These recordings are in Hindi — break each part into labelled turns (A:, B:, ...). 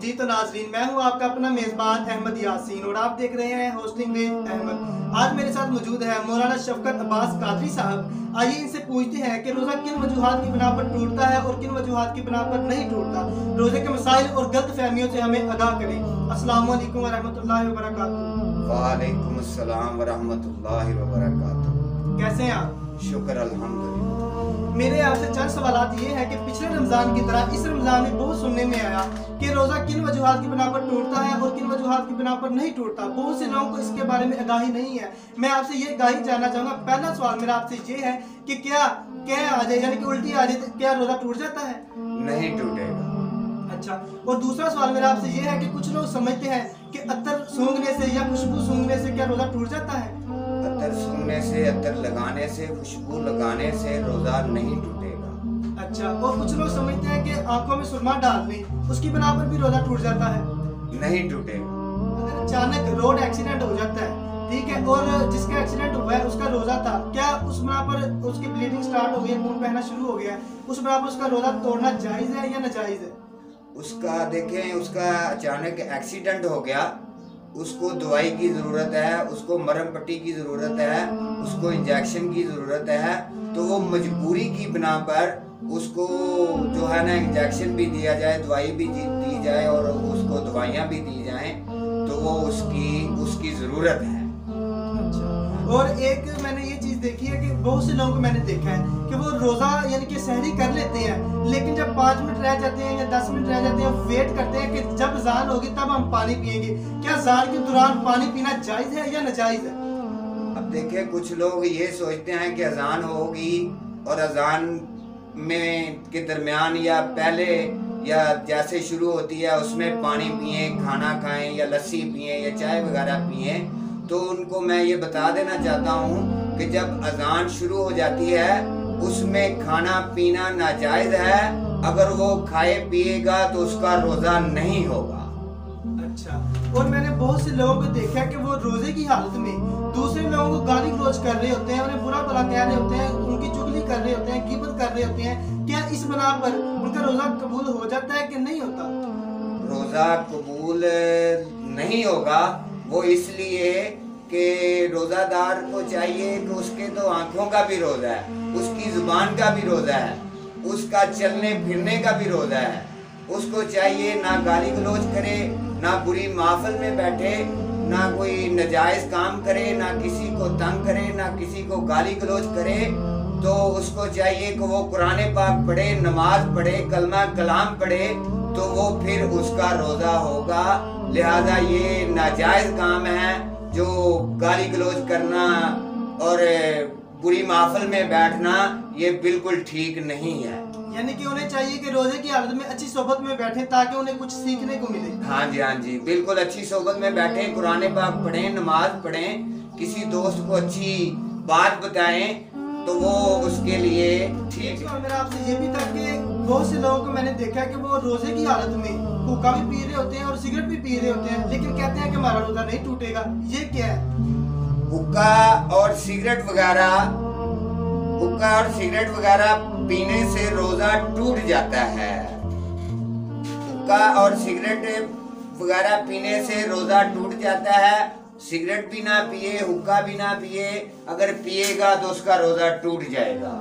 A: जी तो नाजरीन, मैं हूं आपका अपना मेज़बान अहमद यासीन और आप देख रहे हैं होस्टिंग विद अहमद। आज मेरे साथ मौजूद है मौलाना शफकत अब्बास कादरी साहब। आइए इनसे पूछते हैं कि रोज़ा किन वजूहात की बिना पर टूटता है और किन वजूहात की बिना पर नहीं टूटता। रोज़े के मसाइल और गलत फहमियों से हमें आगाह करें। अस्सलाम वालेकुम व रहमतुल्लाहि व बरकातुहू।
B: वालेकुम अस्सलाम व रहमतुल्लाहि व बरकातुहू।
A: कैसे हैं आप?
B: शुक्र अल्हम्दुलिल्लाह।
A: मेरे आपसे चंद सवालात ये है कि पिछले रमज़ान की तरह इस रमज़ान में बहुत सुनने में आया कि रोज़ा किन वजूहात की बिना पर टूटता है और किन वजूहात की बिना पर नहीं टूटता। बहुत से लोगों को इसके बारे में आगाही नहीं है। मैं आपसे ये आगाही जानना चाहूँगा। पहला सवाल मेरा आपसे ये है कि क्या आ जाए यानी कि उल्टी आ जाए तो क्या रोज़ा टूट जाता है?
B: नहीं टूटेगा।
A: अच्छा, और दूसरा सवाल मेरा आपसे ये है कि कुछ लोग समझते हैं कि अत्तर सूंघने से या खुशबू सूंघने से क्या रोज़ा टूट जाता है?
B: अत्तर सूंघने से, अत्तर लगाने से, खुशबू लगाने से रोजा नहीं टूटेगा।
A: अच्छा, और कुछ लोग समझते हैं कि आंखों में सुरमा डालने उसकी बिना पर भी रोज़ा टूट जाता है?
B: नहीं टूटेगा।
A: अगर अचानक रोड एक्सीडेंट हो जाता है, ठीक है, और जिसका एक्सीडेंट हुआ है उसका रोजा था, क्या उस बिना पर उसकी ब्लीडिंग स्टार्ट हो गई, खून बहना शुरू हो गया है, उस बिना पर उसका रोजा तोड़ना जायज है या नाजायज है?
B: उसका देखें, उसका अचानक एक्सीडेंट हो गया, उसको दवाई की ज़रूरत है, उसको मरहम पट्टी की ज़रूरत है, उसको इंजेक्शन की ज़रूरत है, तो वो मजबूरी की बिना पर उसको जो है ना इंजेक्शन भी दिया जाए, दवाई भी दी जाए और उसको दवाइयाँ भी दी जाएं, तो वो उसकी ज़रूरत है।
A: और एक मैंने ये चीज देखी है कि बहुत से लोगों को मैंने देखा है कि वो रोजा यानी कि सहरी कर लेते हैं, लेकिन जब 5 मिनट रह जाते हैं या 10 मिनट रह जाते हैं, वेट करते हैं कि जब अज़ान होगी तब हम पानी पिएंगे। क्या अज़ान के दौरान पानी पीना जायज है या नाजायज है?
B: अब देखिए, कुछ लोग ये सोचते हैं कि अजान होगी और अजान में के दरमियान या पहले या जैसे शुरू होती है उसमें पानी पिए, खाना खाएं या लस्सी पिए या चाय वगैरह पिए। तो उनको मैं ये बता देना चाहता हूँ कि जब अजान शुरू हो जाती है उसमें खाना पीना नाजायज है। अगर वो खाए पिएगा तो उसका रोजा नहीं होगा।
A: अच्छा, और मैंने बहुत से लोगों को देखा कि वो रोजे की हालत में दूसरे लोगों को गाली गलौज कर रहे होते हैं, उन्हें बुरा भला कह रहे होते हैं, उनकी चुगली कर रहे होते हैं, गिबत कर रहे होते हैं। क्या इस बना पर उनका रोजा कबूल हो जाता है कि नहीं होता?
B: रोजा कबूल नहीं होगा। वो इसलिए कि रोजादार को चाहिए कि उसके तो आंखों का भी रोजा है, उसकी जुबान का भी रोजा है, उसका चलने फिरने का भी रोजा है। उसको चाहिए ना गाली गलौज करे, ना बुरी महफिल में बैठे, ना कोई नाजायज काम करे, ना किसी को तंग करे, ना किसी को गाली गलौज करे। तो उसको चाहिए कि वो कुरान पाक पढ़े, नमाज पढ़े, कलमा कलाम पढ़े, तो वो फिर उसका रोजा होगा। लिहाजा ये नाजायज काम है जो गाली गलौज करना और बुरी महफिल में बैठना, ये बिल्कुल ठीक नहीं है।
A: यानी कि उन्हें चाहिए कि रोजे की हालत में अच्छी सोबत में बैठे ताकि उन्हें कुछ सीखने को मिले।
B: हाँ जी, बिल्कुल अच्छी सोबत में बैठे, कुरान पाक पढ़ें, नमाज पढ़ें, किसी दोस्त को अच्छी बात बताएं, तो वो उसके लिए ठीक है।
A: मेरा आपसे ये भी था कि बहुत से लोगों को मैंने देखा कि वो रोजे की हालत में हुक्का भी पी रहे होते हैं और सिगरेट भी पी रहे होते हैं, लेकिन कहते हैं कि हमारा रोजा नहीं टूटेगा। ये क्या है?
B: हुक्का और सिगरेट वगैरह पीने से रोजा टूट जाता है। हुक्का और सिगरेट वगैरह पीने से रोजा टूट जाता है। सिगरेट भी ना पिए, हुक्का भी ना पिए, अगर पिएगा तो उसका रोजा टूट जाएगा।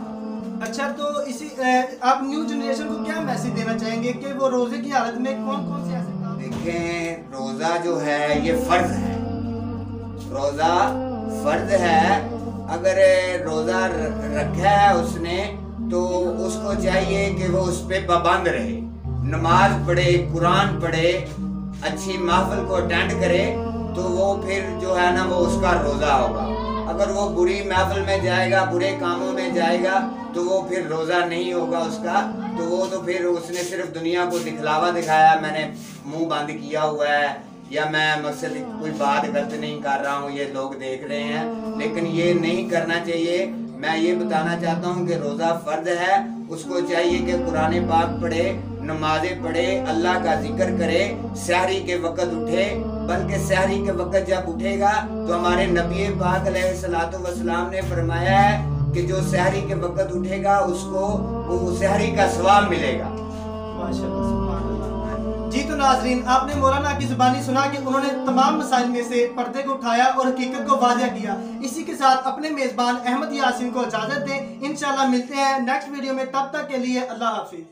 A: अच्छा, तो इसी आप न्यू जनरेशन को क्या मैसेज देना चाहेंगे कि वो रोजे की हालत में कौन कौन से ऐसे काम?
B: देखें, रोजा जो है ये फर्ज है। रोजा फर्ज है। अगर रोजा रखा है उसने तो उसको चाहिए कि वो उस पे पाबंद रहे, नमाज पढ़े, कुरान पढ़े, अच्छी महफिल को अटेंड करे, तो वो फिर जो है ना वो उसका रोजा होगा। अगर वो बुरी महफिल में जाएगा, बुरे कामों में जाएगा, तो वो फिर रोजा नहीं होगा उसका। तो वो तो फिर उसने सिर्फ दुनिया को दिखलावा दिखाया, मैंने मुंह बंद किया हुआ है, या मैं मकसद कोई बात गलत नहीं कर रहा हूँ, ये लोग देख रहे हैं, लेकिन ये नहीं करना चाहिए। मैं ये बताना चाहता हूँ कि रोजा फर्ज है। उसको चाहिए कि कुरान पाक पढ़े, नमाजें पढ़े, अल्लाह का जिक्र करे, सहरी के वक़्त उठे। बल्कि सहरी के वक़्त जब उठेगा तो हमारे नबी पाक अलैहिस्सलातु वस्सलाम ने फरमाया है कि जो सहरी के वक़्त उठेगा उसको वो सहरी का सवाब मिलेगा।
A: माशाअल्लाह, सुभान अल्लाह। जी तो नाजरीन, आपने मौलाना की जुबानी सुना कि उन्होंने तमाम मसाइल में से पर्दे को उठाया और हकीकत को वाज़ेह किया। इसी के साथ अपने मेज़बान अहमद यासीन को इजाज़त दें। इंशाल्लाह मिलते हैं नेक्स्ट वीडियो में, तब तक के लिए अल्लाह हाफिज़।